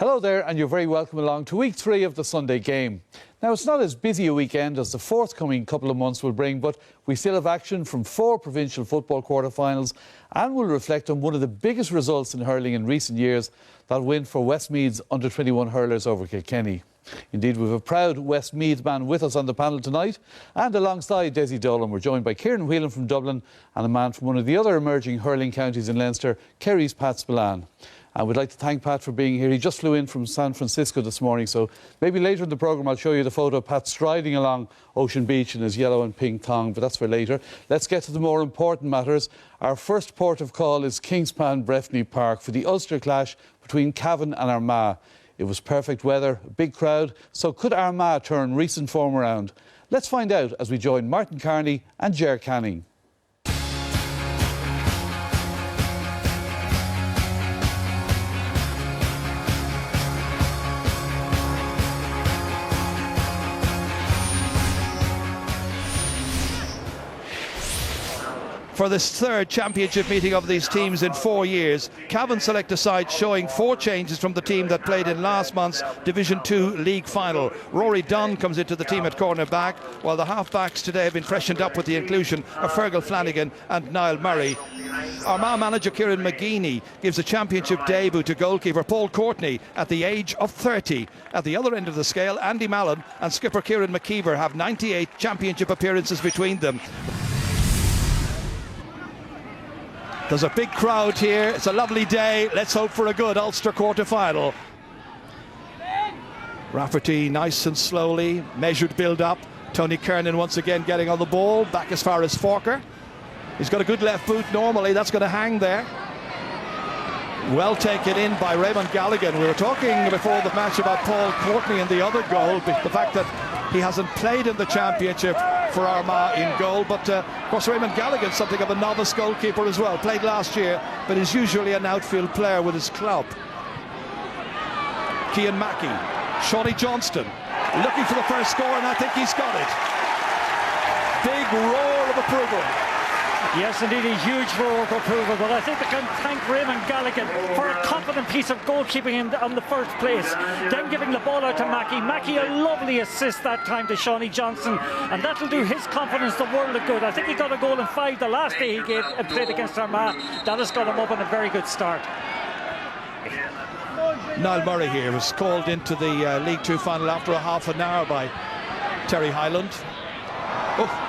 Hello there, and you're very welcome along to week 3 of the Sunday Game. Now, it's not as busy a weekend as the forthcoming couple of months will bring, but we still have action from 4 provincial football quarter-finals and will reflect on one of the biggest results in hurling in recent years, that win for Westmeath's under-21 hurlers over Kilkenny. Indeed, we have a proud Westmeath man with us on the panel tonight, and alongside Desi Dolan, we're joined by Kieran Whelan from Dublin and a man from one of the other emerging hurling counties in Leinster, Kerry's Pat Spillane. And we'd like to thank Pat for being here. He just flew in from San Francisco this morning, so maybe later in the programme I'll show you the photo of Pat striding along Ocean Beach in his yellow and pink thong, but that's for later. Let's get to the more important matters. Our first port of call is Kingspan Breffni Park for the Ulster clash between Cavan and Armagh. It was perfect weather, a big crowd, so could Armagh turn recent form around? Let's find out as we join Martin Carney and Ger Canning. For this third championship meeting of these teams in 4 years, Cavan select a side showing 4 changes from the team that played in last month's Division 2 league final. Rory Dunn comes into the team at cornerback, while the half-backs today have been freshened up with the inclusion of Fergal Flanagan and Niall Murray. Armagh manager Kieran McGeeney gives a championship debut to goalkeeper Paul Courtney at the age of 30. At the other end of the scale, Andy Mallon and skipper Kieran McKeever have 98 championship appearances between them. There's a big crowd here. It's a lovely day. Let's hope for a good Ulster quarter-final. Rafferty nice and slowly, measured build-up. Tony Kernan once again getting on the ball, back as far as Forker. He's got a good left boot normally, that's going to hang there. Well taken in by Raymond Galligan. We were talking before the match about Paul Courtney and the other goal, the fact that he hasn't played in the championship for Armagh in goal, but of course Raymond Galligan's something of a novice goalkeeper as well. Played last year, but is usually an outfield player with his club. Cian Mackey, Shawnee Johnston, looking for the first score, and I think he's got it. Big roar of approval. Yes, indeed, a huge roar of approval, but I think they can thank Raymond Galligan for a confident piece of goalkeeping on the first place. Then giving the ball out to Mackey. Mackey, a lovely assist that time to Shawnee Johnson, and that'll do his confidence the world of good. I think he got a goal in 5 the last day he played against Armagh. That has got him up on a very good start. Niall Murray here was called into the League 2 final after a half an hour by Terry Hyland. Oh.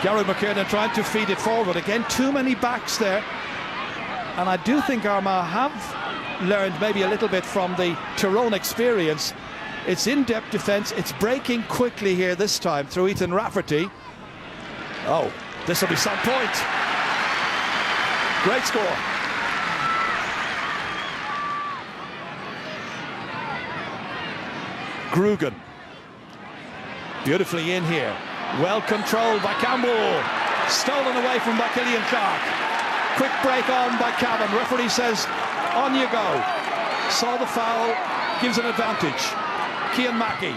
Garrod McKiernan trying to feed it forward. Again, too many backs there. And I do think Armagh have learned maybe a little bit from the Tyrone experience. It's in-depth defence. It's breaking quickly here this time through Ethan Rafferty. Oh, this will be some point. Great score. Grugan. Beautifully in here. Well controlled by Campbell. Stolen away from by Killian Clark. Quick break on by Cavan. Referee says, on you go. Saw the foul, gives an advantage. Cian Mackey.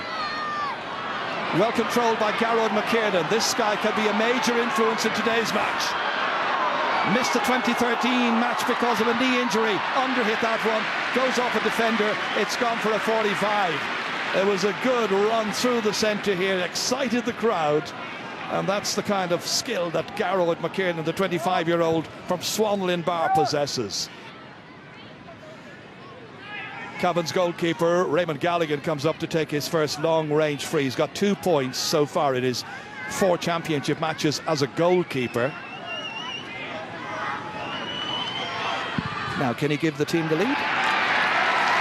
Well controlled by Garrod McKiernan. This guy can be a major influence in today's match. Missed the 2013 match because of a knee injury. Underhit that one. Goes off a defender. It's gone for a 45. It was a good run through the centre here, excited the crowd, and that's the kind of skill that Garrod McKiernan, the 25-year-old from Swanlin Bar, possesses. Cavan's goalkeeper, Raymond Galligan, comes up to take his first long-range free. He's got 2 points so far in his 4 championship matches as a goalkeeper. Now, can he give the team the lead?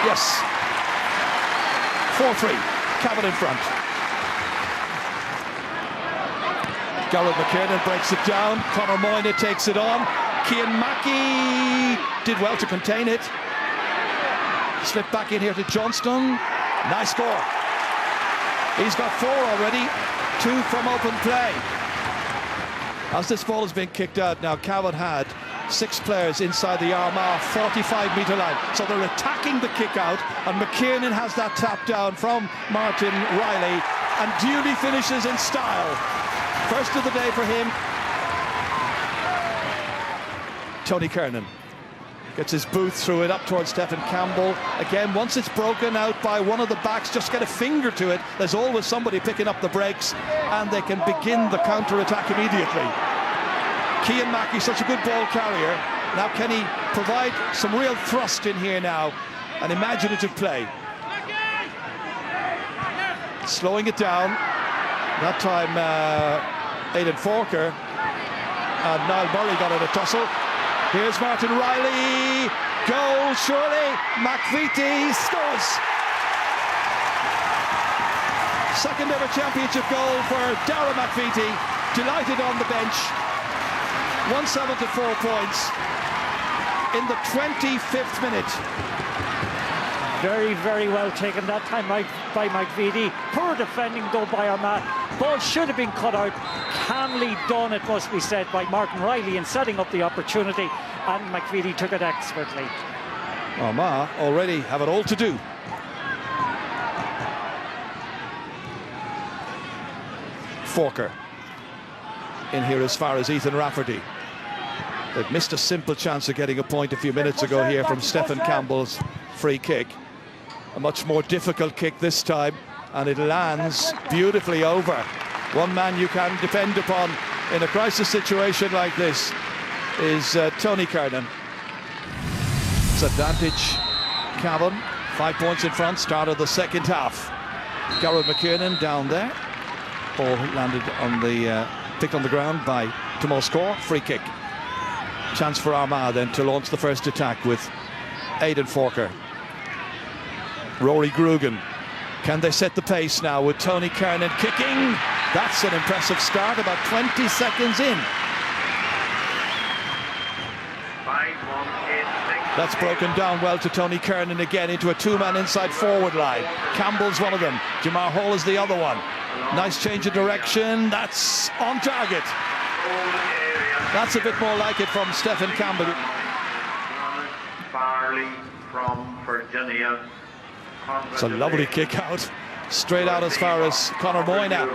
Yes. 4-3, Cavan in front. Garrod McKiernan breaks it down. Conor Moyna takes it on. Cian Mackey did well to contain it. Slipped back in here to Johnston. Nice score. He's got 4 already, 2 from open play. As this ball has been kicked out now, Cavan had 6 players inside the Armagh 45-metre line. So they're attacking the kick out, and McKiernan has that tap down from Martin Riley and duly finishes in style. First of the day for him. Tony Kernan. Gets his boot through it up towards Stephen Campbell. Again, once it's broken out by one of the backs, just get a finger to it. There's always somebody picking up the brakes, and they can begin the counter-attack immediately. Cian Mackey, such a good ball carrier. Now can he provide some real thrust in here now? An imaginative play. Slowing it down. That time Aidan Forker and Niall Murray got in a tussle. Here's Martin Riley. Goal, surely. McVitie scores. Second ever championship goal for Darragh McVitie. Delighted on the bench. 174 points in the 25th minute. Very, very well taken that time by McVitie. Poor defending though by Armagh. Ball should have been cut out. Calmly done, it must be said, by Martin Riley in setting up the opportunity, and McVitie took it expertly. Armagh already have it all to do. Forker in here as far as Ethan Rafferty. They've missed a simple chance of getting a point a few minutes ago here from Stephen Campbell's free kick. A much more difficult kick this time, and it lands beautifully over. One man you can depend upon in a crisis situation like this is Tony Kernan. It's advantage Cavan, 5 points in front, start of the second half. Garrod McKiernan down there. Ball landed on the, picked on the ground by Tomas Corr, free kick. Chance for Armagh then to launch the first attack with Aidan Forker. Rory Grugan. Can they set the pace now with Tony Kernan kicking? That's an impressive start, about 20 seconds in. That's broken down well to Tony Kernan again into a two-man inside forward line. Campbell's one of them. Jamar Hall is the other one. Nice change of direction. That's on target. That's a bit more like it from Stephen Campbell. Farley from Virginia. It's a lovely kick out. Straight out as far as Conor Moyna.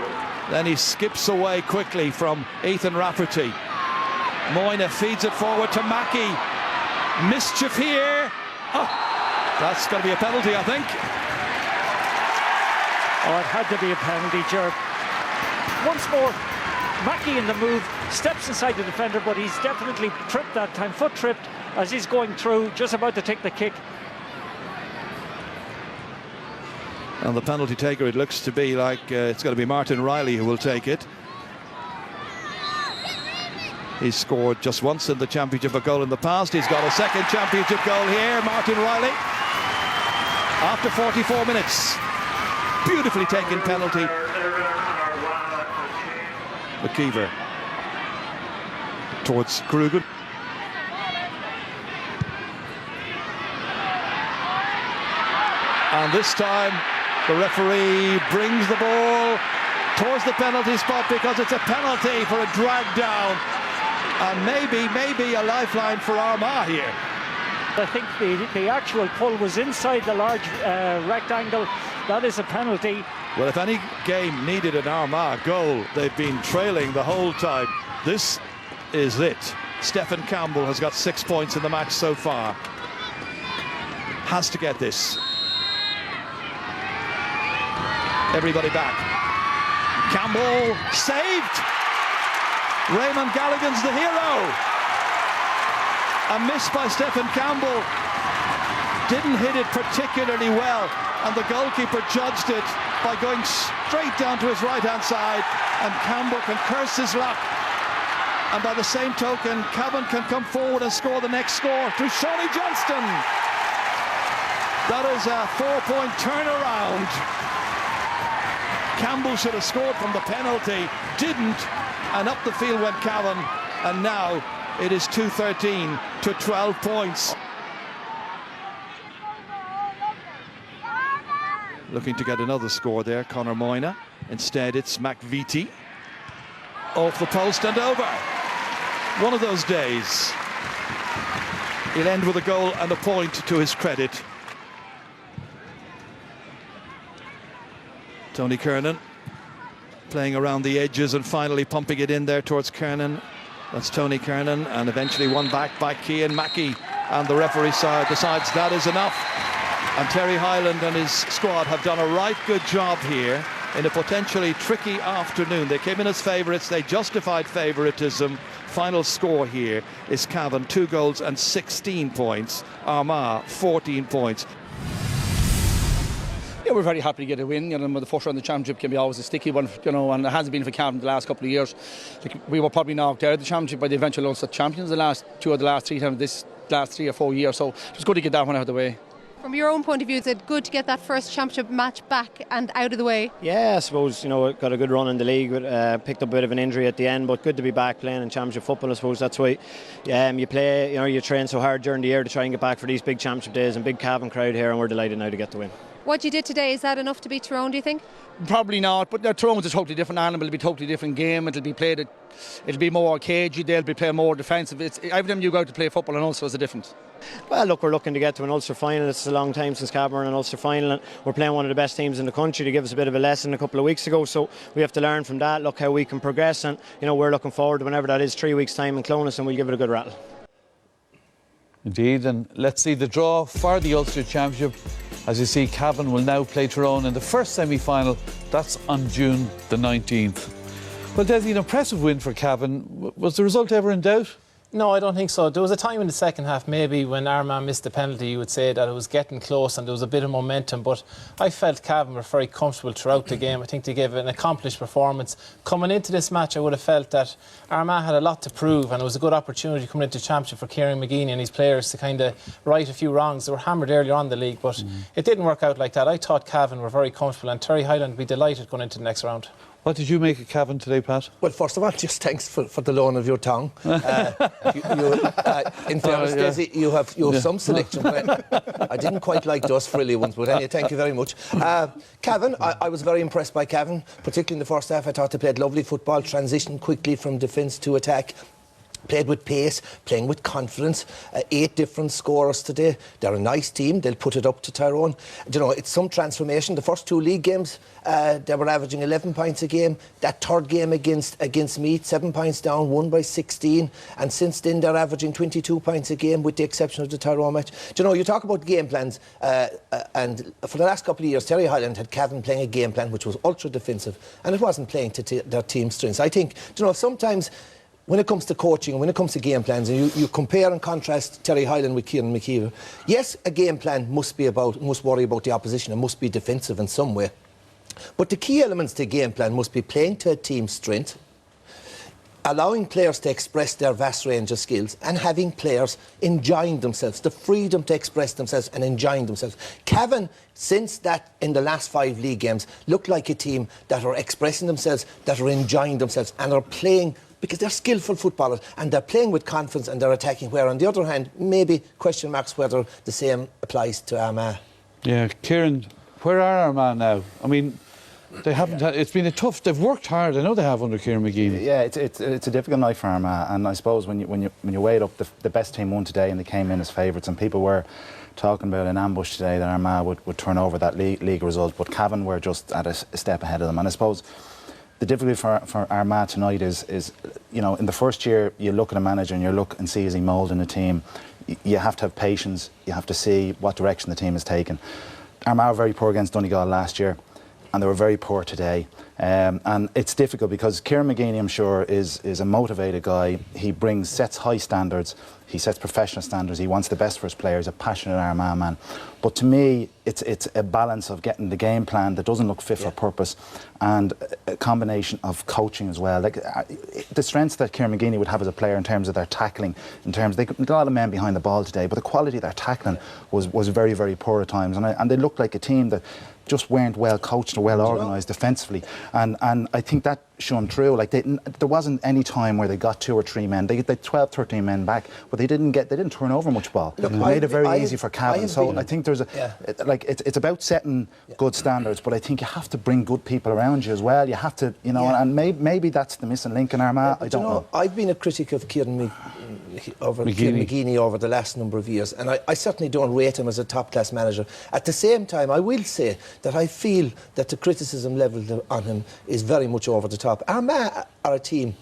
Then he skips away quickly from Ethan Rafferty. Moyna feeds it forward to Mackey. Mischief here. Oh, that's going to be a penalty, I think. Oh, it had to be a penalty, Gerb. Once more, Mackey in the move, steps inside the defender, but he's definitely tripped that time, foot tripped as he's going through, just about to take the kick. And the penalty taker, it looks to be like it's going to be Martin Riley who will take it. He's scored just once in the championship a goal in the past. He's got a second championship goal here, Martin Riley. After 44 minutes. Beautifully taken penalty. McKeever towards Grugan. And this time the referee brings the ball towards the penalty spot because it's a penalty for a drag down. And maybe a lifeline for Armagh here. I think the actual pull was inside the large rectangle. That is a penalty. Well, if any game needed an Armagh goal, they've been trailing the whole time. This is it. Stephen Campbell has got 6 points in the match so far. Has to get this. Everybody back. Campbell saved. Raymond Galligan's the hero. A miss by Stephen Campbell. Didn't hit it particularly well, and the goalkeeper judged it by going straight down to his right-hand side, and Campbell can curse his luck. And by the same token, Cavan can come forward and score the next score through Shawnee Johnston. That is a 4-point turnaround. Campbell should have scored from the penalty, didn't, and up the field went Cavan, and now it is 2-13 to 12 points. Looking to get another score there, Conor Moyna. Instead, it's McVitie. Off the post and over. One of those days. He'll end with a goal and a point to his credit. Tony Kernan playing around the edges and finally pumping it in there towards Kernan. That's Tony Kernan, and eventually won back by Cian Mackey. and the referee side decides that is enough. And Terry Hyland and his squad have done a right good job here in a potentially tricky afternoon. They came in as favourites, they justified favouritism. Final score here is Cavan 2 goals and 16 points, Armagh 14 points. Yeah, we're very happy to get a win. The first round of the championship can be always a sticky one, and it hasn't been for Cavan the last couple of years. We were probably knocked out of the championship by the eventual Ulster champions the last 2 of the last 3 times this last 3 or 4 years. So it's good to get that one out of the way. From your own point of view, is it good to get that first championship match back and out of the way? Yeah, I suppose, got a good run in the league, picked up a bit of an injury at the end, but good to be back playing in championship football. I suppose that's why you play, you train so hard during the year to try and get back for these big championship days, and big Cavan crowd here, and we're delighted now to get the win. What you did today, is that enough to beat Tyrone, do you think? Probably not, but Tyrone's a totally different animal. It'll be a totally different game. It'll be more cagey. They'll be playing more defensive. Every time you go out to play football and Ulster is a different. Well, look, we're looking to get to an Ulster final. It's a long time since Cavan were in an Ulster final, and we're playing one of the best teams in the country. To give us a bit of a lesson a couple of weeks ago, so we have to learn from that, look how we can progress, and we're looking forward to whenever that is, 3 weeks' time in Clonus, and we'll give it a good rattle. Indeed, and let's see the draw for the Ulster Championship. As you see, Cavan will now play Tyrone in the first semi-final. That's on June the 19th. Well, Desi, an impressive win for Cavan. Was the result ever in doubt? No, I don't think so. There was a time in the second half, maybe, when Armagh missed the penalty, you would say that it was getting close and there was a bit of momentum, but I felt Cavan were very comfortable throughout the game. I think they gave an accomplished performance. Coming into this match, I would have felt that Armagh had a lot to prove, and it was a good opportunity coming into the championship for Kieran McGeeney and his players to kind of right a few wrongs. They were hammered earlier on in the league, but it didn't work out like that. I thought Cavan were very comfortable, and Terry Hyland would be delighted going into the next round. What did you make of Cavan today, Pat? Well, first of all, just thanks for the loan of your tongue. In fairness, Desi, you have some selection. I didn't quite like those frilly ones, but anyway, thank you very much. Cavan, I was very impressed by Cavan, particularly in the first half. I thought they played lovely football, transitioned quickly from defence to attack. Played with pace, playing with confidence. 8 different scorers today. They're a nice team. They'll put it up to Tyrone. It's some transformation. The first 2 league games, they were averaging 11 points a game. That third game against Meath, 7 points down, won by 16. And since then, they're averaging 22 points a game, with the exception of the Tyrone match. You talk about game plans, and for the last couple of years, Terry Hyland had Cavan playing a game plan which was ultra defensive, and it wasn't playing to their team strengths. I think, sometimes when it comes to coaching and when it comes to game plans, and you compare and contrast Terry Hyland with Kieran McKeever, yes, a game plan must worry about the opposition and must be defensive in some way. But the key elements to a game plan must be playing to a team's strength, allowing players to express their vast range of skills, and having players enjoying themselves, the freedom to express themselves and enjoying themselves. Cavan, since that in the last 5 league games, look like a team that are expressing themselves, that are enjoying themselves, and are playing because they're skillful footballers and they're playing with confidence and they're attacking. Where on the other hand, maybe question marks whether the same applies to Armagh. Yeah, Kieran, where are Armagh now? I mean, they haven't had, it's been a tough, they've worked hard, I know they have under Kieran McGeeney. Yeah, it's a difficult night for Armagh, and I suppose when you weigh it up, the best team won today and they came in as favourites, and people were talking about an ambush today that Armagh would turn over that league result, but Cavan were just at a step ahead of them. And I suppose the difficulty for Armagh tonight is in the first year you look at a manager and you look and see is he moulding a team. You have to have patience, you have to see what direction the team is taking. Armagh were very poor against Donegal last year, and they were very poor today. And it's difficult because Kieran McGeeney, I'm sure, is a motivated guy. He sets high standards, he sets professional standards, he wants the best for his players, a passionate Armagh man. But to me, it's a balance of getting the game plan that doesn't look fit for purpose, and a combination of coaching as well. Like the strengths that Kieran McGeeney would have as a player in terms of their tackling, in terms they got a lot of men behind the ball today, but the quality of their tackling was very, very poor at times, and they looked like a team that just weren't well coached or well organised defensively, and I think that shone through. Like there wasn't any time where they got 2 or 3 men. They 12, 13 men back, but they didn't turn over much ball. Look, they made it very easy for Cavan. So I think there's it's about setting good standards, but I think you have to bring good people around you as well. You have to, and maybe that's the missing link in Armagh. I don't know. I've been a critic of Kieran McGeeney over the last number of years, and I certainly don't rate him as a top-class manager. At the same time, I will say that I feel that the criticism levelled on him is very much over the top. Armagh are a team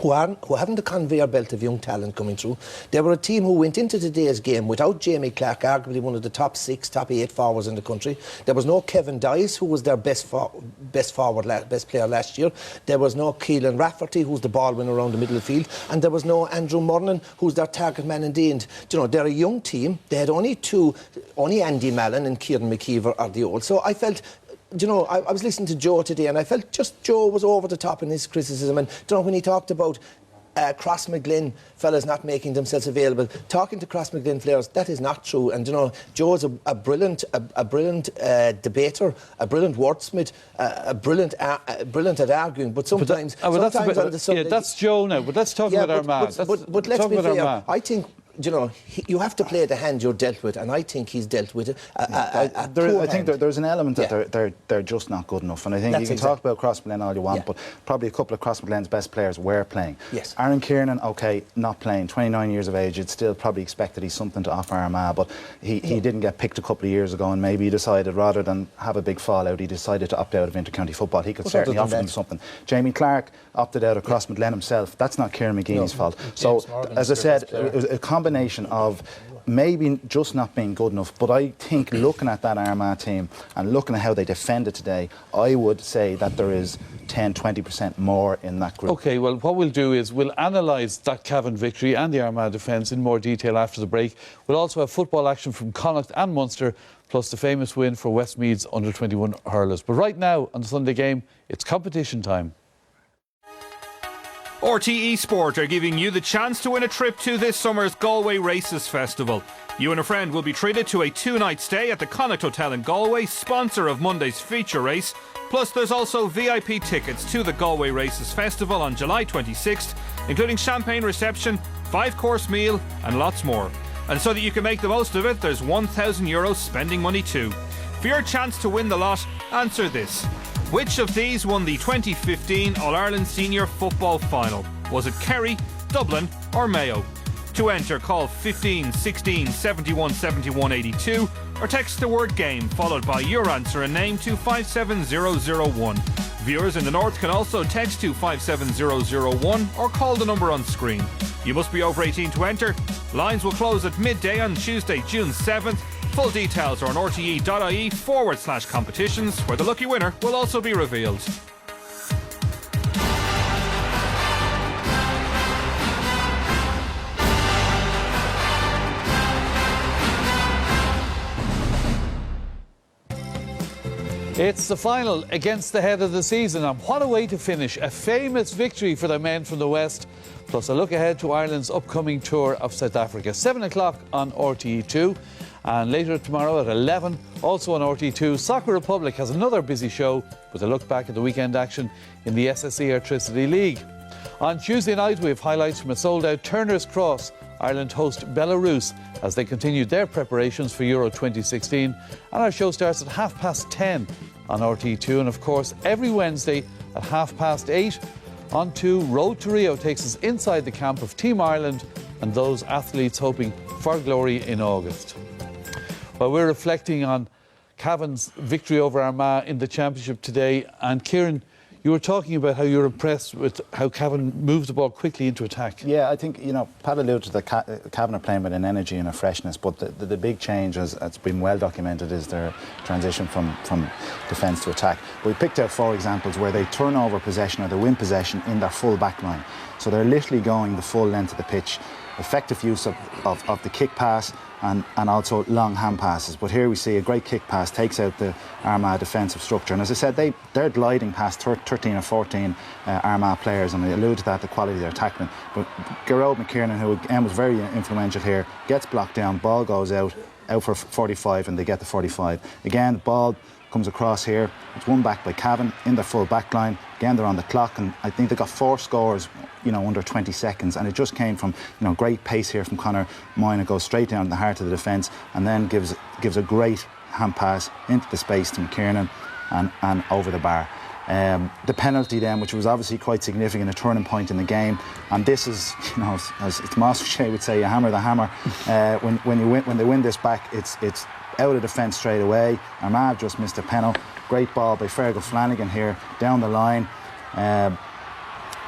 who haven't a conveyor belt of young talent coming through. They were a team who went into today's game without Jamie Clark, arguably one of the top 6, top 8 forwards in the country. There was no Kevin Dyes, who was their best player last year. There was no Keelan Rafferty, who's the ball winner around the middle of the field. And there was no Andrew Murnan, who's their target man in the end. You know, they're a young team. They had only Andy Mallon and Kieran McKeever are the old. So I felt... You know, I was listening to Joe today and I felt just Joe was over the top in his criticism. And you know, when he talked about Crossmaglen fellas not making themselves available, talking to Crossmaglen players, that is not true. And you know, Joe's a brilliant debater, a brilliant wordsmith, brilliant at arguing. But sometimes, that's Joe now. But let's talk about Armagh. But let's be fair. I think, you know, you have to play the hand you're dealt with, and I think he's dealt with it. I think there's an element that they're just not good enough, and I think you can talk about Crossmaglen all you want, but probably a couple of Crossmaglen's best players were playing. Yes. Aaron Kiernan, okay, not playing, 29 years of age. It's still probably expected he's something to offer Armagh, but he didn't get picked a couple of years ago, and maybe he decided rather than have a big fallout, he decided to opt out of intercounty football. He could certainly offer them something. Jamie Clark opted out of Crossmaglen himself. That's not Kieran McGeeney's fault. So, as I said, it was a combination of maybe just not being good enough, but I think looking at that Armagh team and looking at how they defended today, I would say that there is 10-20% more in that group. OK, well, what we'll do is we'll analyse that Cavan victory and the Armagh defence in more detail after the break. We'll also have football action from Connacht and Munster, plus the famous win for Westmeath's under-21 hurlers. But right now, on the Sunday game, it's competition time. RTE Sport are giving you the chance to win a trip to this summer's Galway Races Festival. You and a friend will be treated to a 2-night stay at the Connacht Hotel in Galway, sponsor of Monday's feature race. Plus, there's also VIP tickets to the Galway Races Festival on July 26th, including champagne reception, 5-course meal and lots more. And so that you can make the most of it, there's €1,000 spending money too. For your chance to win the lot, answer this. Which of these won the 2015 All-Ireland Senior Football Final? Was it Kerry, Dublin or Mayo? To enter, call 15 16 71 71 82 or text the word GAME followed by your answer and name to 57001. Viewers in the north can also text to 57001 or call the number on screen. You must be over 18 to enter. Lines will close at midday on Tuesday, June 7th. Full details are on rte.ie/competitions, where the lucky winner will also be revealed. It's the final against the head of the season, and what a way to finish. A famous victory for the men from the West, plus a look ahead to Ireland's upcoming tour of South Africa. 7 o'clock on RTE2. And later tomorrow at 11, also on RTE2, Soccer Republic has another busy show with a look back at the weekend action in the SSE Airtricity League. On Tuesday night, we have highlights from a sold-out Turner's Cross. Ireland host Belarus as they continue their preparations for Euro 2016. And our show starts at 10:30 on RTE2. And of course, every Wednesday at 8:30, on to Road to Rio takes us inside the camp of Team Ireland and those athletes hoping for glory in August. Well, we're reflecting on Cavan's victory over Armagh in the championship today. And Kieran, you were talking about how you're impressed with how Cavan moved the ball quickly into attack. Yeah, I think, you know, Pat alluded to that Cavan are playing with an energy and a freshness, but the big change, as it's been well documented, is their transition from defence to attack. We picked out 4 examples where they turn over possession or they win possession in their full back line. So they're literally going the full length of the pitch. Effective use of the kick pass and also long hand passes. But here we see a great kick pass takes out the Armagh defensive structure. And as I said, they're gliding past 13 or 14 Armagh players, and I alluded to that, the quality of their tackling. But Gerald McKiernan, who again was very influential here, gets blocked down, ball goes out for 45, and they get the 45. Again, the ball comes across here. It's won back by Cavan in their full back line. Again, they're on the clock, and I think they got 4 scores, you know, under 20 seconds. And it just came from, you know, great pace here from Conor Moyna, goes straight down the heart of the defence, and then gives a great hand pass into the space to McKiernan and over the bar. The penalty then, which was obviously quite significant, a turning point in the game. And this is, you know, as Tomas O'Shea would say, you hammer the hammer. When they win this back, it's out of defence straight away. Armagh just missed a penalty. Great ball by Fergal Flanagan here down the line.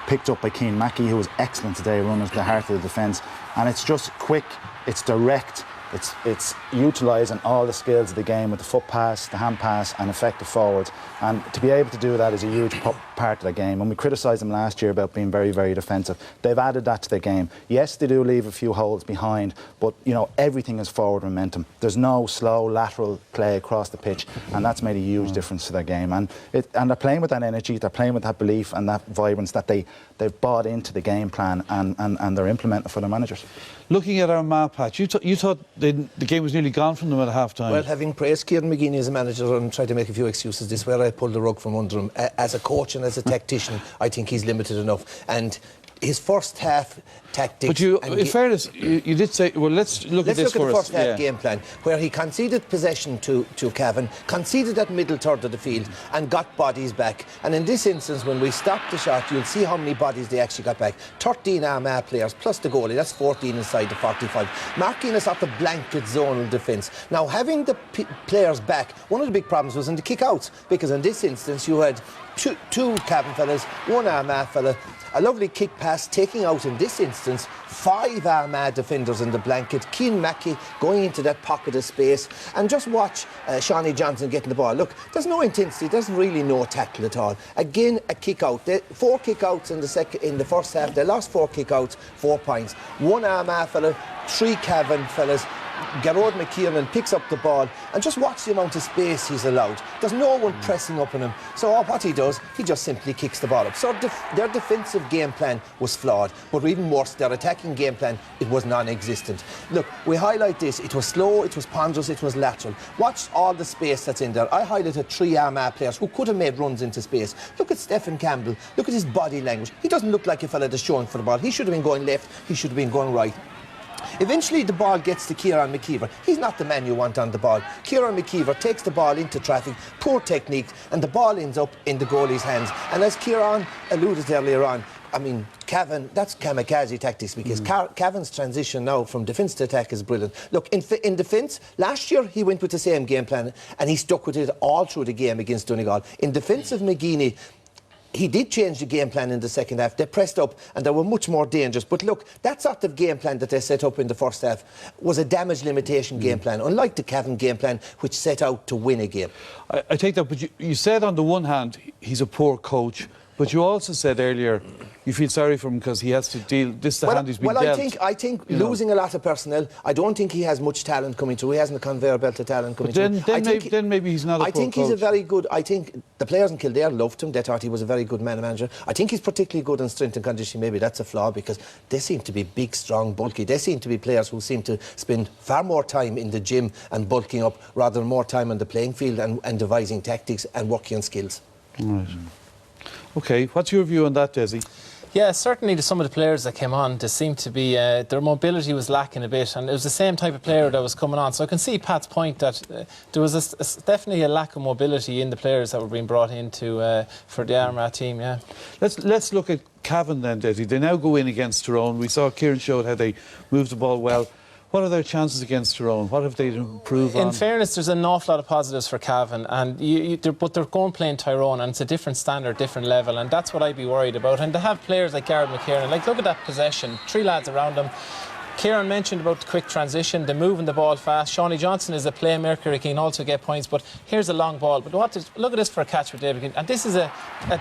picked up by Keane Mackey, who was excellent today, running to the heart of the defence. And it's just quick, it's direct, it's utilising all the skills of the game with the foot pass, the hand pass and effective forwards. And to be able to do that is a huge part of the game. And we criticised them last year about being very, very defensive. They've added that to the game. Yes, they do leave a few holes behind, but you know, everything is forward momentum. There's no slow lateral play across the pitch, and that's made a huge difference to their game. And they're playing with that energy, they're playing with that belief and that vibrance that they've bought into the game plan, and they're implementing for their managers. Looking at Armagh, Pat, you thought the game was nearly gone from them at half-time. Well, having praised Kieran McGeeney as a manager and tried to make a few excuses, this is where I pulled the rug from under him. As a coach and as a tactician, I think he's limited enough. And his first half tactics... But in fairness, you did say... Well, let's look at this for us. Let's look at the first half yeah. game plan, where he conceded possession to Cavan, conceded that middle third of the field and got bodies back. And in this instance, when we stopped the shot, you'll see how many bodies they actually got back. 13 Armagh players, plus the goalie, that's 14 inside the 45. Marking us up the blanket zonal defence. Now, having the players back, one of the big problems was in the kick-outs, because in this instance, you had two Cavan fellas, one Armagh fella, a lovely kick pass taking out, in this instance, 5 Armagh defenders in the blanket. Keane Mackey going into that pocket of space, and just watch Shawnee Johnson getting the ball. Look, there's no intensity, there's really no tackle at all. Again, a kick out. 4 kick outs in the first half. They lost 4 kick outs, 4 points. 1 Armagh fella, 3 Cavan fellas. Gerard McKiernan picks up the ball, and just watch the amount of space he's allowed. There's no one pressing up on him. So what he does, he just simply kicks the ball up. So their defensive game plan was flawed, but even worse, their attacking game plan, it was non-existent. Look, we highlight this. It was slow, it was ponderous, it was lateral. Watch all the space that's in there. I highlighted 3 Armagh players who could have made runs into space. Look at Stephen Campbell. Look at his body language. He doesn't look like a fella that's showing for the ball. He should have been going left, he should have been going right. Eventually the ball gets to Kieran McKeever. He's not the man you want on the ball. Kieran McKeever takes the ball into traffic, poor technique, and the ball ends up in the goalie's hands. And as Kieran alluded earlier on, I mean, Cavan, that's kamikaze tactics, because Cavan's transition now from defence to attack is brilliant. Look, in defence, last year he went with the same game plan and he stuck with it all through the game against Donegal. In defence of McGeeney, he did change the game plan in the second half. They pressed up and they were much more dangerous. But look, that sort of game plan that they set up in the first half was a damage limitation game plan, unlike the Cavan game plan, which set out to win a game. I take that, but you said on the one hand he's a poor coach, but you also said earlier you feel sorry for him because he has to deal. This is the hand he's been dealt. I think losing a lot of personnel. I don't think he has much talent coming through. He hasn't a conveyor belt of talent coming through. Then maybe he's not a poor coach. I think he's a very good. I think the players in Kildare loved him. They thought he was a very good manager. I think he's particularly good in strength and conditioning. Maybe that's a flaw, because they seem to be big, strong, bulky. They seem to be players who seem to spend far more time in the gym and bulking up rather than more time on the playing field and devising tactics and working on skills. Right. OK, what's your view on that, Desi? Yeah, certainly some of the players that came on, they seemed to be, their mobility was lacking a bit, and it was the same type of player that was coming on. So I can see Pat's point that there was definitely a lack of mobility in the players that were being brought into for the Armagh team, yeah. Let's look at Cavan then, Desi. They now go in against Tyrone. We saw Kieran showed how they moved the ball well. What are their chances against Tyrone? What have they to improve on? In fairness, there's an awful lot of positives for Cavan, and but they're going playing Tyrone, and it's a different standard, different level, and that's what I'd be worried about. And to have players like Garrett McKiernan, like, look at that possession, 3 lads around them. Kieran mentioned about the quick transition, the moving the ball fast. Shawnee Johnson is a playmaker, he can also get points, but here's a long ball. But look at this for a catch for David. And this is a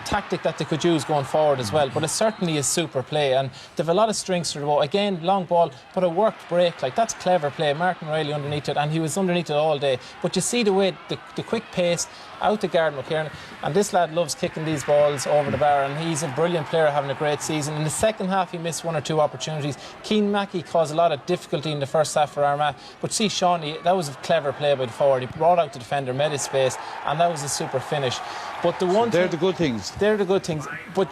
tactic that they could use going forward as well, but it certainly is super play, and they've a lot of strings to the ball. Again, long ball, but a worked break, like, that's clever play. Martin Riley underneath it, and he was underneath it all day. But you see the way, the quick pace, out to Garrett McKiernan, and this lad loves kicking these balls over the bar, and he's a brilliant player, having a great season. In the second half he missed 1 or 2 opportunities. Keane Mackey caused a lot of difficulty in the first half for Armagh, but see Shawnee, that was a clever play by the forward. He brought out the defender, made his space, and that was a super finish. But the one they're the good things. They're the good things, but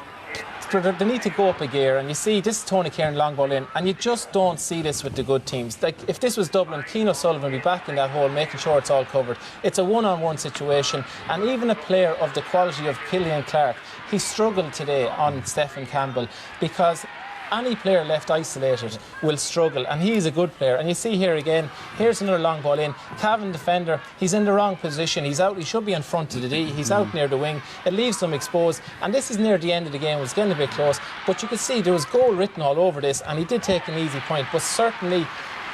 they need to go up a gear, and you see this is Tony Kieran long ball in, and you just don't see this with the good teams. Like, if this was Dublin, Keane O'Sullivan would be back in that hole making sure it's all covered. It's a one-on-one situation, and even a player of the quality of Killian Clark, he struggled today on Stephen Campbell, because any player left isolated will struggle, and he's a good player. And you see here again, here's another long ball in. Cavan defender, he's in the wrong position. He's out, he should be in front of the D. He's out near the wing. It leaves them exposed, and this is near the end of the game. It was getting a bit close, but you could see there was goal written all over this, and he did take an easy point. But certainly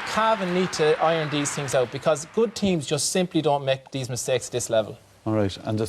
Cavan need to iron these things out, because good teams just simply don't make these mistakes at this level. All right, and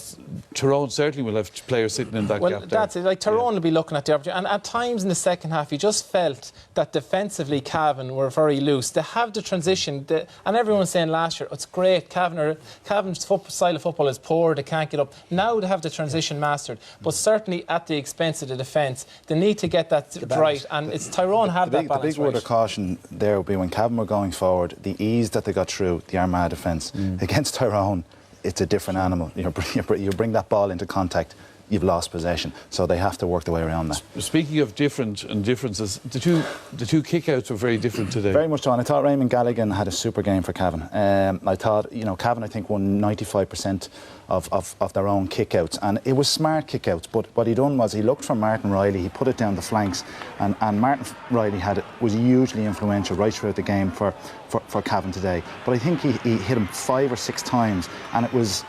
Tyrone certainly will have players sitting in that gap there. That's it. Like Tyrone will be looking at the opportunity, and at times in the second half, you just felt that defensively Cavan were very loose. They have the transition, and everyone was saying last year, it's great. Cavan's style of football is poor. They can't get up. Now they have the transition mastered, but certainly at the expense of the defence, they need to get that right. And it's Tyrone have that balance. The big word of caution there would be when Cavan were going forward, the ease that they got through the Armagh defence against Tyrone. It's a different animal. You bring that ball into contact, you've lost possession. So they have to work their way around that. Speaking of different and differences, the two kick-outs were very different today. Very much so. And I thought Raymond Galligan had a super game for Cavan. I thought, Cavan, I think, won 95% of their own kick-outs. And it was smart kick-outs. But what he done was he looked for Martin Riley, he put it down the flanks. And Martin Riley was hugely influential right throughout the game for Cavan today. But I think he hit him 5 or 6 times. And it was...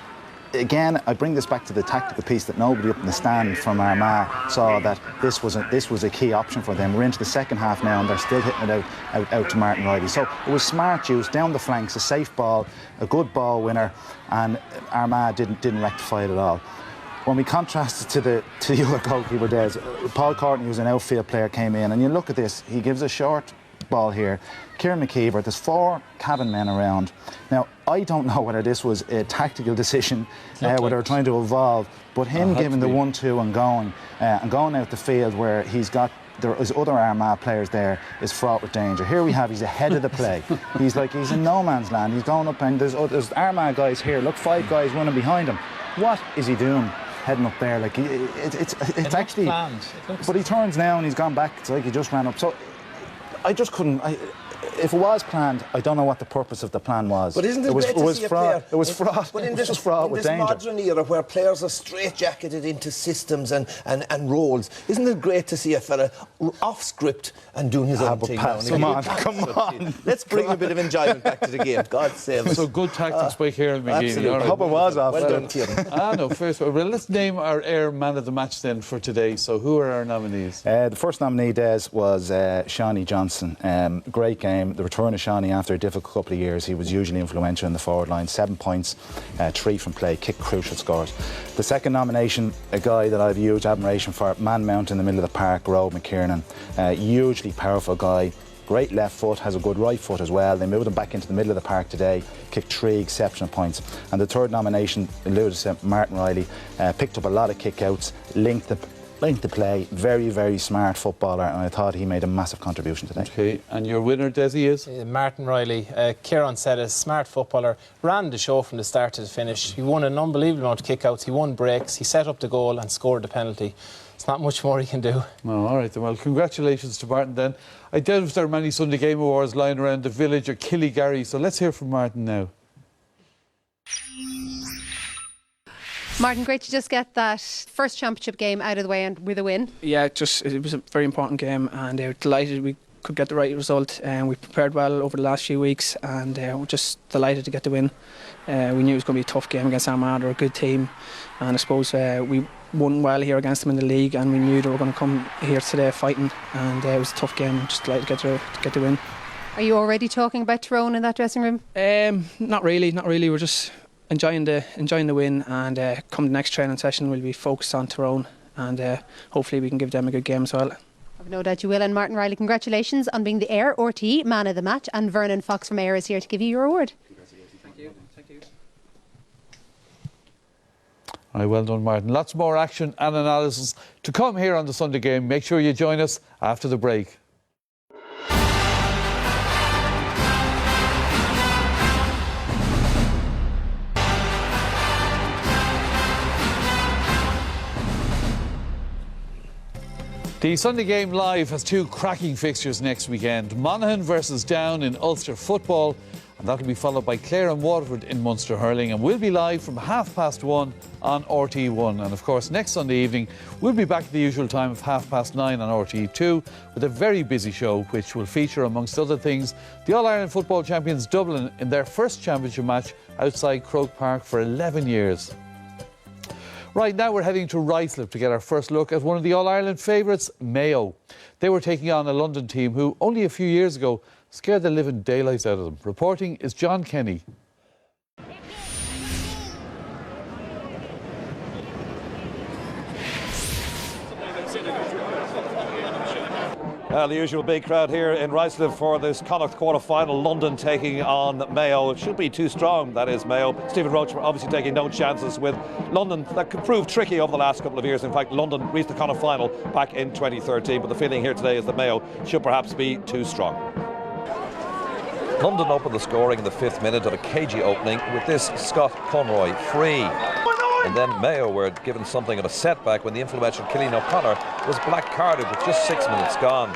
Again, I bring this back to the tactical piece that nobody up in the stand from Armagh saw that this was a key option for them. We're into the second half now and they're still hitting it out to Martin Riley. So it was smart use, down the flanks, a safe ball, a good ball winner, and Armagh didn't rectify it at all. When we contrasted to the other goalkeeper there, Paul Courtney, who's an outfield player, came in, and you look at this, he gives a short ball here. Kieran McKeever, there's 4 Cavan men around. Now, I don't know whether this was a tactical decision, whether they're trying to evolve, but him giving the 1-2 and going out the field where there is other Armagh players there is fraught with danger. Here we have, he's ahead of the play. He's in no man's land. He's going up and there's Armagh guys here. Look, 5 guys running behind him. What is he doing? Heading up there, like it's actually planned. But he turns now and he's gone back. It's like he just ran up. So I just couldn't. If it was planned, I don't know what the purpose of the plan was. But isn't it great to see a player? It was fraught. But in this modern era where players are straitjacketed into systems and roles, isn't it great to see a fella off script and doing his own thing? Come on. Let's bring a bit of enjoyment back to the game. God save us. So good tactics by Kieran McGeady. I hope it was off. Well done, Kieran. No, first of all, let's name our Air Man of the Match then for today. So who are our nominees? The first nominee, Des, was Shawnee Johnson. Great game. The return of Shawnee after a difficult couple of years. He was hugely influential in the forward line. 7 points, 3 from play, kick crucial scores. The second nomination, a guy that I have huge admiration for, man mount in the middle of the park, Rob McKiernan. Hugely powerful guy. Great left foot, has a good right foot as well. They moved him back into the middle of the park today, kicked 3 exceptional points. And the third nomination, alluded to Martin Riley, picked up a lot of kick-outs, linked the play, very, very smart footballer, and I thought he made a massive contribution today. Okay, and your winner, Desi, is? Martin Riley. Kieran said a smart footballer, ran the show from the start to the finish. He won an unbelievable amount of kick-outs, he won breaks, he set up the goal and scored the penalty. It's not much more he can do. No, all right then. Well, congratulations to Martin then. I doubt if there are many Sunday Game Awards lying around the village or Killygarry, so let's hear from Martin now. Martin, great to just get that first championship game out of the way and with a win. Yeah, it was a very important game, and we're delighted we could get the right result. And we prepared well over the last few weeks, and we're just delighted to get the win. We knew it was going to be a tough game against Armagh. They're a good team, and I suppose we won well here against them in the league, and we knew they were going to come here today fighting, and it was a tough game. Just delighted to get the win. Are you already talking about Tyrone in that dressing room? Not really. We're just enjoying the win, and come the next training session we'll be focused on Tyrone, and hopefully we can give them a good game as well. I've no doubt you will. And Martin Riley, congratulations on being the Ayr RT Man of the Match, and Vernon Fox from Ayr is here to give you your award. Thank you. All right, well done, Martin. Lots more action and analysis to come here on the Sunday Game. Make sure you join us after the break. The Sunday Game Live has 2 cracking fixtures next weekend. Monaghan versus Down in Ulster football, and that'll be followed by Clare and Waterford in Munster hurling, and we'll be live from 1:30 on RTÉ1. And of course, next Sunday evening we'll be back at the usual time of 9:30 on RTÉ2 with a very busy show which will feature, amongst other things, the All-Ireland football champions Dublin in their first championship match outside Croke Park for 11 years. Right, now we're heading to Ruislip to get our first look at one of the All-Ireland favourites, Mayo. They were taking on a London team who only a few years ago scared the living daylights out of them. Reporting is John Kenny. The usual big crowd here in Ruislip for this Connacht quarter-final. London taking on Mayo. It should be too strong, that is Mayo. Stephen Roach obviously taking no chances with London. That could prove tricky over the last couple of years. In fact, London reached the Connacht final back in 2013. But the feeling here today is that Mayo should perhaps be too strong. London opened the scoring in the 5th minute of a cagey opening with this Scott Conroy free. And then Mayo were given something of a setback when the influential Cillian O'Connor was black-carded with just 6 minutes gone.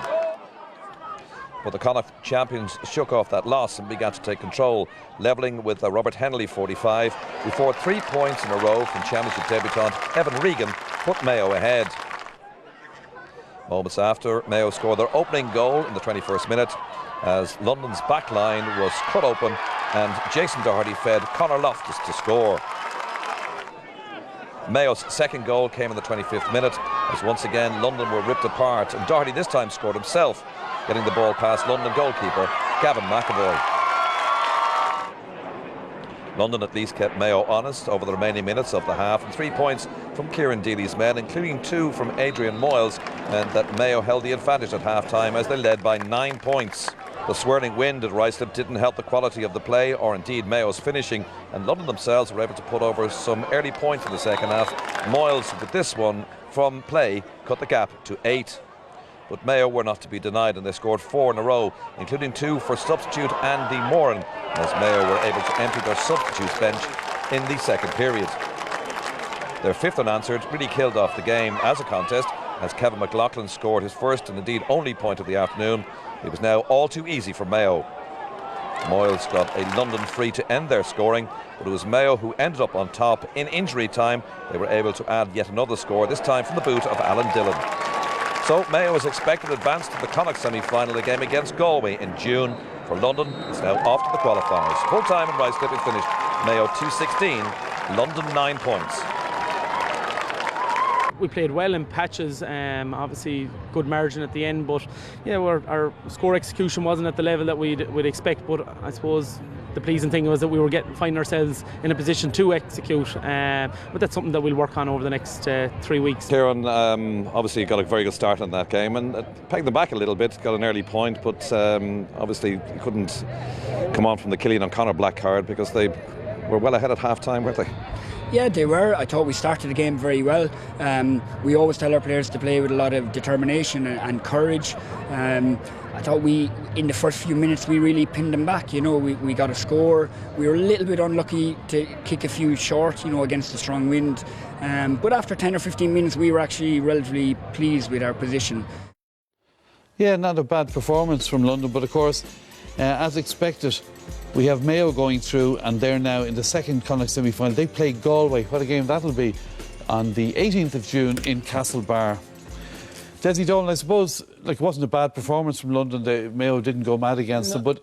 But the Connacht champions shook off that loss and began to take control, levelling with Robert Henley 45 before 3 points in a row from championship debutant Evan Regan put Mayo ahead. Moments after, Mayo scored their opening goal in the 21st minute as London's back line was cut open and Jason Doherty fed Conor Loftus to score. Mayo's second goal came in the 25th minute as once again London were ripped apart, and Doherty this time scored himself, getting the ball past London goalkeeper Gavin McAvoy. London at least kept Mayo honest over the remaining minutes of the half, and 3 points from Kieran Deely's men, including 2 from Adrian Moyles, and that Mayo held the advantage at half-time as they led by 9 points. The swirling wind at Ruislip didn't help the quality of the play or indeed Mayo's finishing, and London themselves were able to put over some early points in the second half. Moyles with this one from play cut the gap to 8. But Mayo were not to be denied, and they scored 4 in a row, including 2 for substitute Andy Moran, as Mayo were able to empty their substitutes bench in the second period. Their 5th unanswered really killed off the game as a contest, as Kevin McLaughlin scored his first and indeed only point of the afternoon. It was now all too easy for Mayo. Moyles got a London free to end their scoring, but it was Mayo who ended up on top. In injury time, they were able to add yet another score, this time from the boot of Alan Dillon. So Mayo is expected to advance to the Connacht semi-final, a game against Galway in June. For London, it's now off to the qualifiers. Full time in Ruislip it finished Mayo 2-16, London 9 points. We played well in patches, obviously good margin at the end, but yeah, our score execution wasn't at the level that we'd expect. But I suppose the pleasing thing was that we were finding ourselves in a position to execute, but that's something that we'll work on over the next 3 weeks. Kieran obviously got a very good start in that game and pegged them back a little bit, got an early point, but obviously couldn't come on from the Cillian O'Connor black card because they were well ahead at half-time, weren't they? Yeah, they were. I thought we started the game very well. We always tell our players to play with a lot of determination and courage. I thought in the first few minutes, we really pinned them back. You know, we got a score. We were a little bit unlucky to kick a few short, you know, against the strong wind. But after 10 or 15 minutes, we were actually relatively pleased with our position. Yeah, not a bad performance from London, but of course, as expected, we have Mayo going through, and they're now in the second Connacht semi-final. They play Galway. What a game that'll be on the 18th of June in Castlebar. Desi Dolan, I suppose, it wasn't a bad performance from London. Mayo didn't go mad against them, but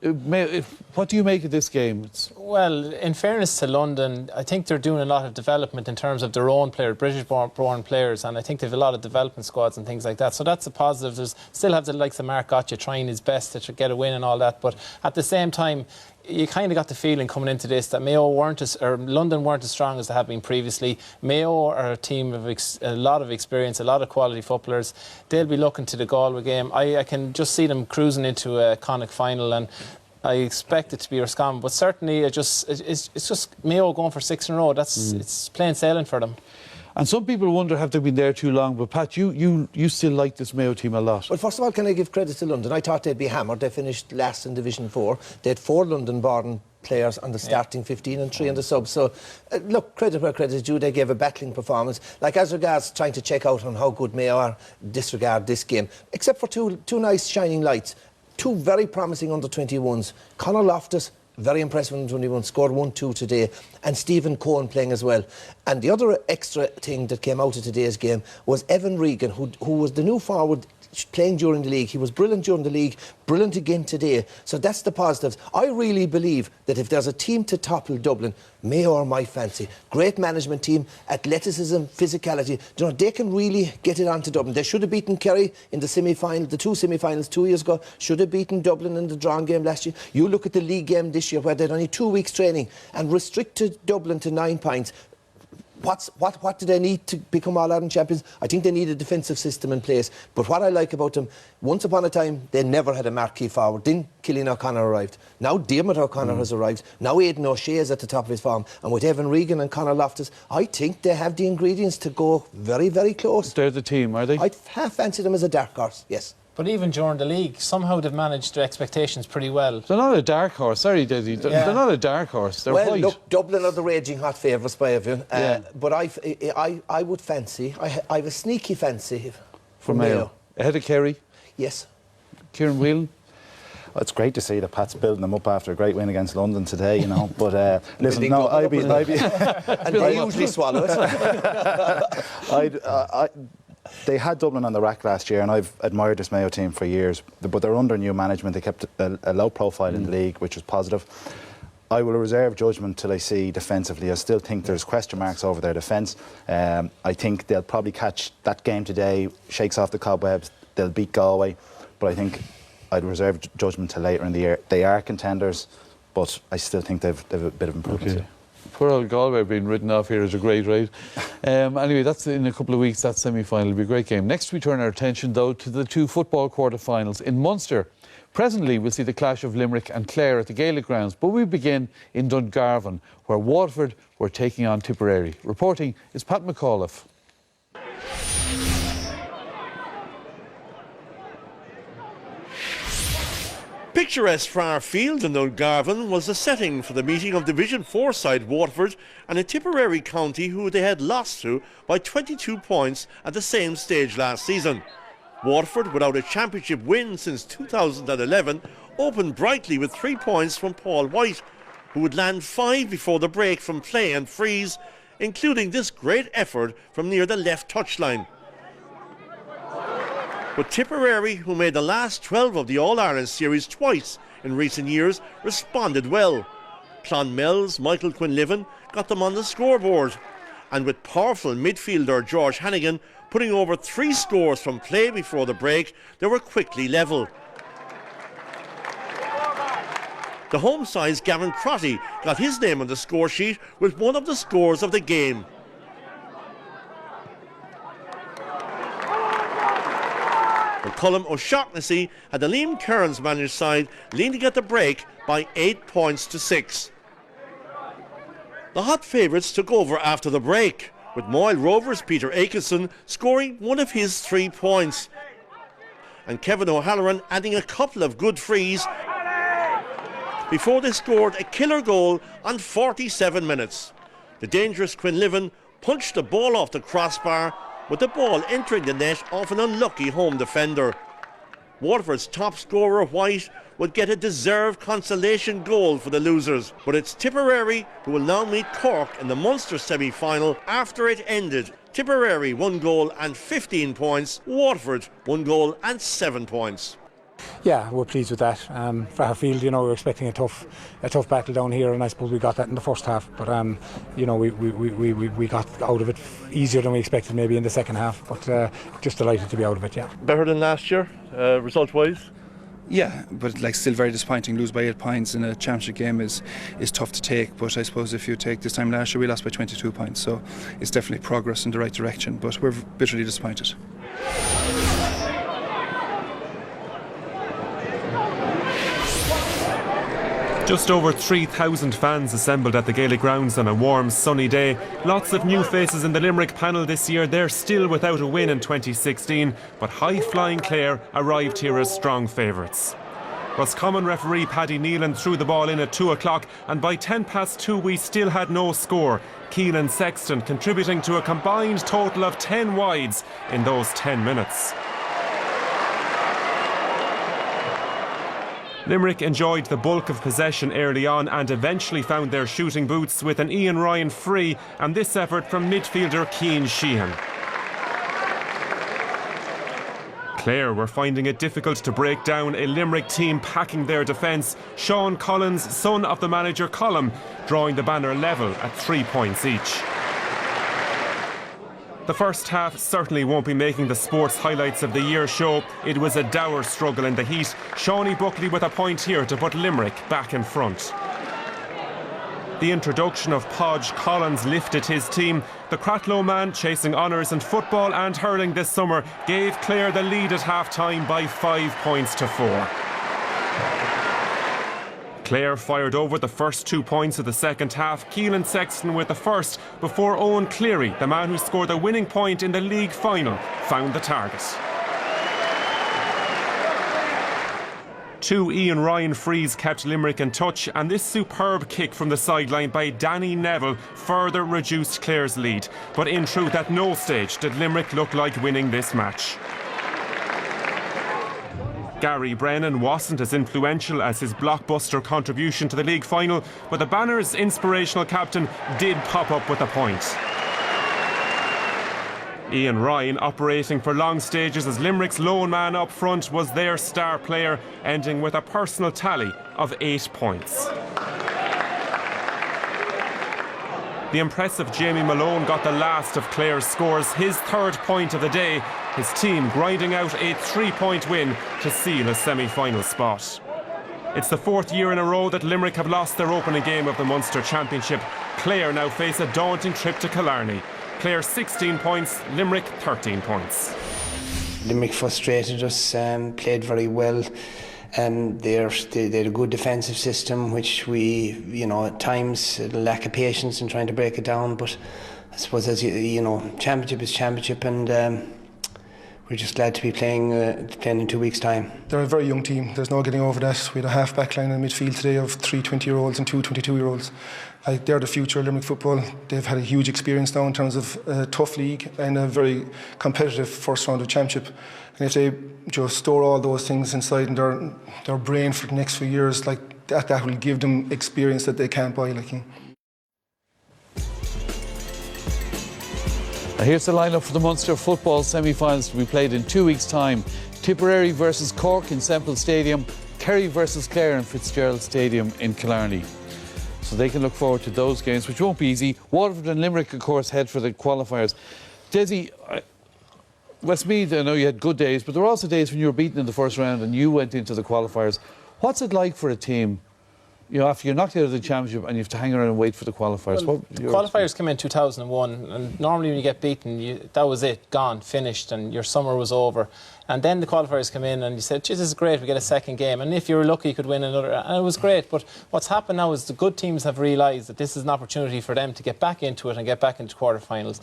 what do you make of this game? Well, in fairness to London, I think they're doing a lot of development in terms of their own players, British-born players, and I think they've a lot of development squads and things like that. So that's a positive. There's still have the likes of Mark Gotcha trying his best to get a win and all that, but at the same time, you kind of got the feeling coming into this that London weren't as strong as they have been previously. Mayo are a team of a lot of experience, a lot of quality footballers. They'll be looking to the Galway game. I can just see them cruising into a Connacht final, and I expect it to be Roscommon. But certainly, it's just Mayo going for 6 in a row. It's plain sailing for them. And some people wonder, have they been there too long? But Pat, you still like this Mayo team a lot. Well, first of all, can I give credit to London? I thought they'd be hammered. They finished last in Division 4. They had 4 London-born players on the starting 15 and 3 on the sub. So, look, credit where credit is due. They gave a battling performance. Like, as regards trying to check out on how good Mayo are, disregard this game. Except for two nice shining lights. 2 very promising under-21s. Conor Loftus very impressed with him 21, scored 1-2 today, and Stephen Cohen playing as well. And the other extra thing that came out of today's game was Evan Regan, who was the new forward playing during the league. He was brilliant during the league, brilliant again today. So that's the positives. I really believe that if there's a team to topple Dublin, Mayo are my fancy. Great management team, athleticism, physicality. You know, they can really get it onto Dublin. They should have beaten Kerry in the semi-final, the two semi-finals 2 years ago. Should have beaten Dublin in the drawn game last year. You look at the league game this year where they had only 2 weeks training and restricted Dublin to 9 points. What do they need to become All-Ireland champions? I think they need a defensive system in place. But what I like about them, once upon a time, they never had a marquee forward. Then Cillian O'Connor arrived. Now Diarmuid O'Connor has arrived. Now Aidan O'Shea is at the top of his form. And with Evan Regan and Conor Loftus, I think they have the ingredients to go very, very close. They're the team, are they? I half fancy them as a dark horse, yes. But even during the league, somehow they've managed their expectations pretty well. They're not a dark horse, sorry, Desi. They're not a dark horse. They're well, white. Look, Dublin are the raging hot favourites by everyone. But I would fancy, I have a sneaky fancy for Mayo. Ahead of Kerry? Yes. Kieran Whelan? Well, it's great to see that Pat's building them up after a great win against London today, you know. But listen, no, I'd be and they usually swallow it. They had Dublin on the rack last year, and I've admired this Mayo team for years. But they're under new management. They kept a low profile in the league, which was positive. I will reserve judgment till I see defensively. I still think there's question marks over their defence. I think they'll probably catch that game today, shakes off the cobwebs. They'll beat Galway, but I think I'd reserve judgment till later in the year. They are contenders, but I still think they've a bit of improvement. Okay. Poor old Galway being written off here as a great raid. Anyway, that's in a couple of weeks, that semi-final will be a great game. Next we turn our attention though to the 2 football quarter-finals in Munster. Presently we'll see the clash of Limerick and Clare at the Gaelic grounds, but we begin in Dungarvan where Waterford were taking on Tipperary. Reporting is Pat McAuliffe. Picturesque Friar Field in Dungarvan was the setting for the meeting of Division 4 side Waterford and a Tipperary county who they had lost to by 22 points at the same stage last season. Waterford, without a championship win since 2011, opened brightly with 3 points from Paul White, who would land 5 before the break from play and freeze, including this great effort from near the left touchline. But Tipperary, who made the last 12 of the All-Ireland series twice in recent years, responded well. Clonmel's Michael Quinlivan got them on the scoreboard. And with powerful midfielder George Hannigan putting over 3 scores from play before the break, they were quickly level. The home side's Gavin Crotty got his name on the score sheet with one of the scores of the game. Colm O'Shaughnessy had the Liam Kearns managed side leading at the break by 8 points to 6. The hot favourites took over after the break, with Moyle Rovers' Peter Aitchison scoring one of his 3 points, and Kevin O'Halloran adding a couple of good frees before they scored a killer goal on 47 minutes. The dangerous Quinlivan punched the ball off the crossbar, with the ball entering the net off an unlucky home defender. Waterford's top scorer, White, would get a deserved consolation goal for the losers, but it's Tipperary who will now meet Cork in the Munster semi-final after it ended. Tipperary 1 goal and 15 points, Waterford 1 goal and 7 points. Yeah, we're pleased with that. For our field, you know, we're expecting a tough battle down here, and I suppose we got that in the first half. But you know, we got out of it easier than we expected, maybe in the second half. But just delighted to be out of it. Yeah. Better than last year, result-wise. Yeah, but like still very disappointing. Lose by 8 points in a championship game is tough to take. But I suppose if you take this time last year, we lost by 22 points. So it's definitely progress in the right direction. But we're bitterly disappointed. Just over 3,000 fans assembled at the Gaelic grounds on a warm, sunny day. Lots of new faces in the Limerick panel this year. They're still without a win in 2016, but high-flying Clare arrived here as strong favourites. Roscommon referee Paddy Nealon threw the ball in at 2 o'clock, and by 2:10 we still had no score. Keane and Sexton contributing to a combined total of 10 wides in those 10 minutes. Limerick enjoyed the bulk of possession early on and eventually found their shooting boots with an Ian Ryan free and this effort from midfielder Cian Sheehan. Clare were finding it difficult to break down a Limerick team packing their defence. Sean Collins, son of the manager Colm, drawing the banner level at 3 points each. The first half certainly won't be making the sports highlights of the year show. It was a dour struggle in the heat. Shawnee Buckley with a point here to put Limerick back in front. The introduction of Podge Collins lifted his team. The Cratloe man, chasing honours in football and hurling this summer, gave Clare the lead at half-time by 5 points to 4. Clare fired over the first 2 points of the second half. Keelan Sexton with the first, before Owen Cleary, the man who scored the winning point in the league final, found the target. 2 Ian Ryan frees kept Limerick in touch, and this superb kick from the sideline by Danny Neville further reduced Clare's lead. But in truth, at no stage did Limerick look like winning this match. Gary Brennan wasn't as influential as his blockbuster contribution to the league final, but the Banner's inspirational captain did pop up with a point. Ian Ryan, operating for long stages as Limerick's lone man up front, was their star player, ending with a personal tally of 8 points. The impressive Jamie Malone got the last of Clare's scores, his 3rd point of the day, his team grinding out a 3-point win to seal a semi-final spot. It's the 4th year in a row that Limerick have lost their opening game of the Munster Championship. Clare now face a daunting trip to Killarney. Clare 16 points, Limerick 13 points. Limerick frustrated us, played very well. They had a good defensive system, which we, at times, a lack of patience in trying to break it down. But I suppose, as championship is championship, and we're just glad to be playing in 2 weeks' time. They're a very young team. There's no getting over that. We had a half-back line in midfield today of 3 20-year-olds and 2 22-year-olds. They're the future of Limerick football. They've had a huge experience now in terms of a tough league and a very competitive first round of championship. And if they just store all those things inside in their brain for the next few years, like that will give them experience that they can't buy. Here's the lineup for the Munster football semi-finals to be played in 2 weeks' time. Tipperary versus Cork in Semple Stadium, Kerry versus Clare in Fitzgerald Stadium in Killarney. So they can look forward to those games, which won't be easy. Waterford and Limerick, of course, head for the qualifiers. Desi, Westmeath, I know you had good days, but there were also days when you were beaten in the first round and you went into the qualifiers. What's it like for a team, after you're knocked out of the championship and you have to hang around and wait for the qualifiers? Well, qualifiers came in 2001, and normally when you get beaten, that was it, gone, finished, and your summer was over. And then the qualifiers come in and you said, this is great, we get a second game. And if you were lucky, you could win another. And it was great. But what's happened now is the good teams have realised that this is an opportunity for them to get back into it and get back into quarterfinals.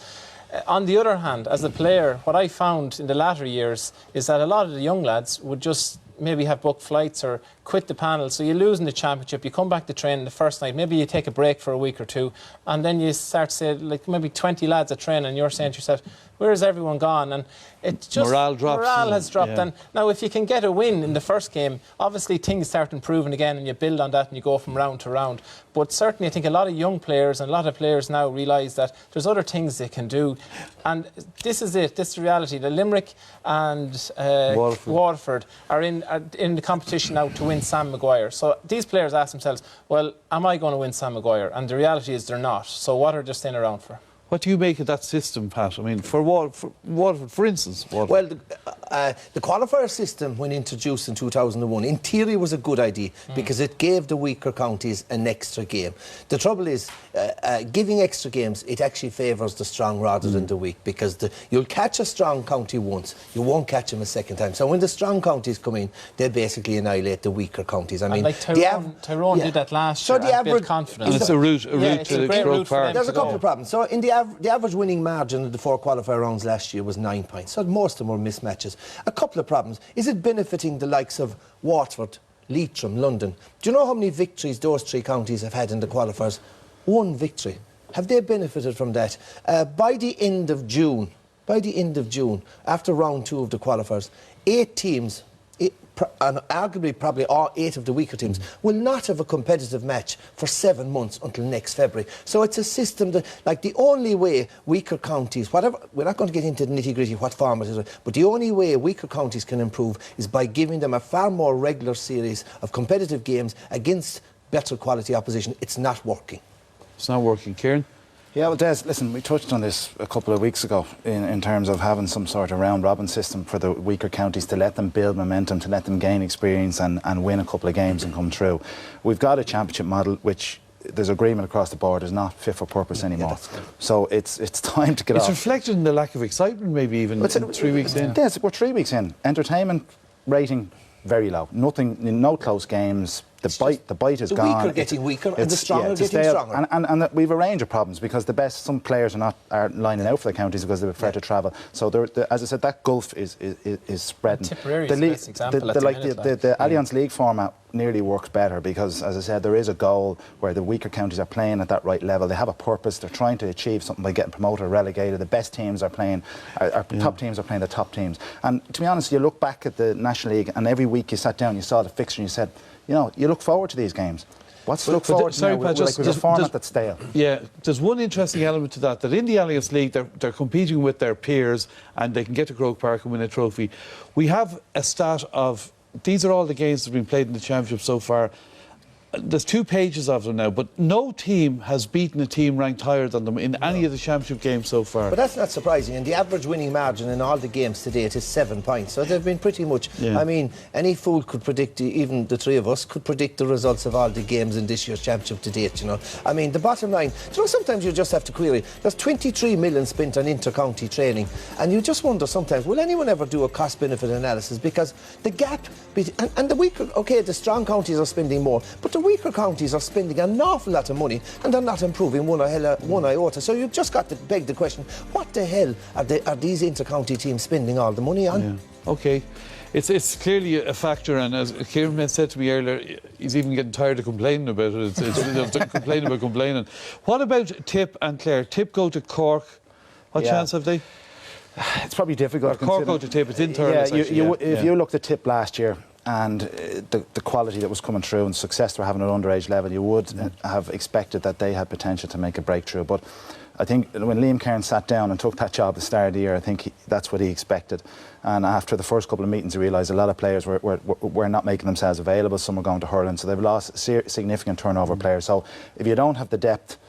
On the other hand, as a player, what I found in the latter years is that a lot of the young lads would just maybe have booked flights or quit the panel. So you lose in the championship, you come back to train the first night, maybe you take a break for a week or two, and then you start to say, maybe 20 lads at training, and you're saying to yourself, where has everyone gone? And it just morale has dropped. Yeah. And now if you can get a win in the first game, obviously things start improving again and you build on that and you go from round to round. But certainly I think a lot of young players and a lot of players now realise that there's other things they can do. And this is it, this is the reality. The Limerick and Waterford are in the competition now to win Sam Maguire. So these players ask themselves, well, am I going to win Sam Maguire? And the reality is they're not. So what are they staying around for? What do you make of that system, Pat? I mean, for Waterford, for instance. Well, the qualifier system, when introduced in 2001, in theory was a good idea because it gave the weaker counties an extra game. The trouble is, giving extra games, it actually favours the strong rather than the weak, because you'll catch a strong county once, you won't catch them a second time. So when the strong counties come in, they basically annihilate the weaker counties. I mean, like Tyrone did that last year. The average, confidence. And it's a route to Croke Park. There's a couple of problems. So in the average winning margin of the 4 qualifier rounds last year was 9 points. So most of them were mismatches. A couple of problems. Is it benefiting the likes of Waterford, Leitrim, London? Do you know how many victories those 3 counties have had in the qualifiers? 1 victory. Have they benefited from that? By the end of June, after round 2 of the qualifiers, 8 teams and arguably probably all 8 of the weaker teams, will not have a competitive match for 7 months until next February. So it's a system that, like, the only way weaker counties, whatever, we're not going to get into the nitty-gritty what format it is, but the only way weaker counties can improve is by giving them a far more regular series of competitive games against better quality opposition. It's not working. It's not working. Kieran? Yeah, well, Des, listen, we touched on this a couple of weeks ago in terms of having some sort of round-robin system for the weaker counties to let them build momentum, to let them gain experience and win a couple of games and come through. We've got a championship model which there's agreement across the board is not fit for purpose anymore. So it's time to get off. It's reflected in the lack of excitement, maybe even 3 weeks in. Yes, we're 3 weeks in. Entertainment rating very low. Nothing, no close games. The bite is gone. The weaker getting weaker and the stronger getting stronger. And we've a range of problems because some players are lining out for the counties because they prefer to travel. So as I said, that gulf is spreading. Tipperary is the best example the Allianz League format nearly works better because, as I said, there is a goal where the weaker counties are playing at that right level. They have a purpose. They're trying to achieve something by getting promoted or relegated. The best teams are playing, top teams are playing the top teams. And to be honest, you look back at the National League and every week you sat down, you saw the fixture and you said, you know, you look forward to these games. What's to look forward to now? With a format that's stale. Yeah, there's one interesting element to that in the Allianz League, they're competing with their peers and they can get to Croke Park and win a trophy. We have a stat of, these are all the games that have been played in the Championship so far. There's 2 pages of them now, but no team has beaten a team ranked higher than them in any of the Championship games so far. But that's not surprising, and the average winning margin in all the games to date is 7 points. So they've been pretty much, I mean, any fool could predict, even the 3 of us, could predict the results of all the games in this year's Championship to date, you know. I mean, the bottom line, you know, sometimes you just have to query, there's 23 million spent on inter-county training, and you just wonder sometimes, will anyone ever do a cost-benefit analysis? Because the gap, and the weaker, OK, the strong counties are spending more, but the weaker counties are spending an awful lot of money and they're not improving one iota. So you've just got to beg the question, what the hell are these inter-county teams spending all the money on? Yeah. OK. It's clearly a factor, and as Kieran said to me earlier, he's even getting tired of complaining about it. It's complaining about complaining. What about Tip and Clare? Tip go to Cork. What chance have they? It's probably difficult. Cork go to Tip. It's in Thurles. If you looked at Tip last year, and the quality that was coming through and success they're having at underage level, you would have expected that they had potential to make a breakthrough. But I think when Liam Cairns sat down and took that job at the start of the year, I think that's what he expected. And after the first couple of meetings, he realised a lot of players were not making themselves available. Some were going to hurling, so they've lost significant turnover players. So if you don't have the depth,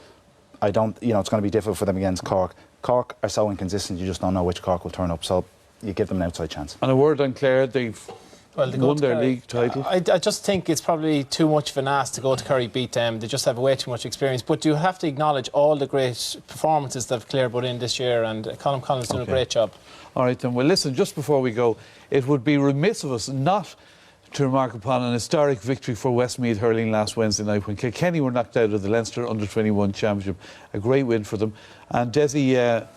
it's going to be difficult for them against Cork. Cork are so inconsistent, you just don't know which Cork will turn up. So you give them an outside chance. And a word on Clare, they've won their league title. I just think it's probably too much of an ask to go to Kerry beat them. They just have way too much experience. But you have to acknowledge all the great performances that Clare put in this year, and Colm Collins doing a great job. All right, then. Well, listen, just before we go, it would be remiss of us not to remark upon an historic victory for Westmeath hurling last Wednesday night when Kilkenny were knocked out of the Leinster Under-21 Championship. A great win for them. And Desi,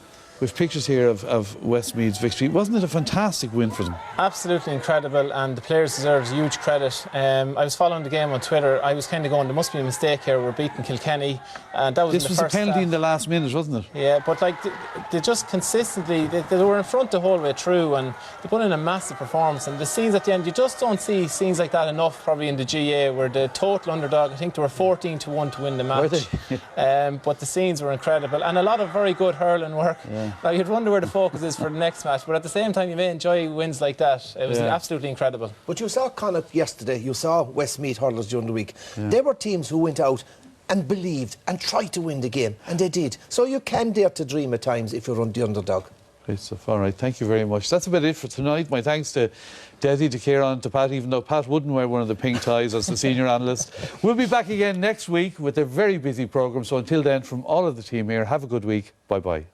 we've pictures here of Westmeath's victory. Wasn't it a fantastic win for them? Absolutely incredible, and the players deserve huge credit. I was following the game on Twitter. I was kind of going, there must be a mistake here. We're beating Kilkenny, and that was this was a penalty in the last minute, wasn't it? Yeah, but like they just consistently they were in front the whole way through, and they put in a massive performance. And the scenes at the end, you just don't see scenes like that enough. Probably in the GA, where the total underdog, I think they were 14-1 to win the match. Were they? But the scenes were incredible, and a lot of very good hurling work. Yeah. Now you'd wonder where the focus is for the next match, but at the same time you may enjoy wins like that. It was absolutely incredible. But you saw Connacht yesterday, you saw Westmeath hurlers during the week. They were teams who went out and believed and tried to win the game, and they did. So you can dare to dream at times if you're on the underdog. Great stuff. All right, thank you very much. That's about it for tonight. My thanks to Desi, to Kieran, to Pat, even though Pat wouldn't wear one of the pink ties as the senior analyst. We'll be back again next week with a very busy programme. So until then, from all of the team here, have a good week. Bye-bye.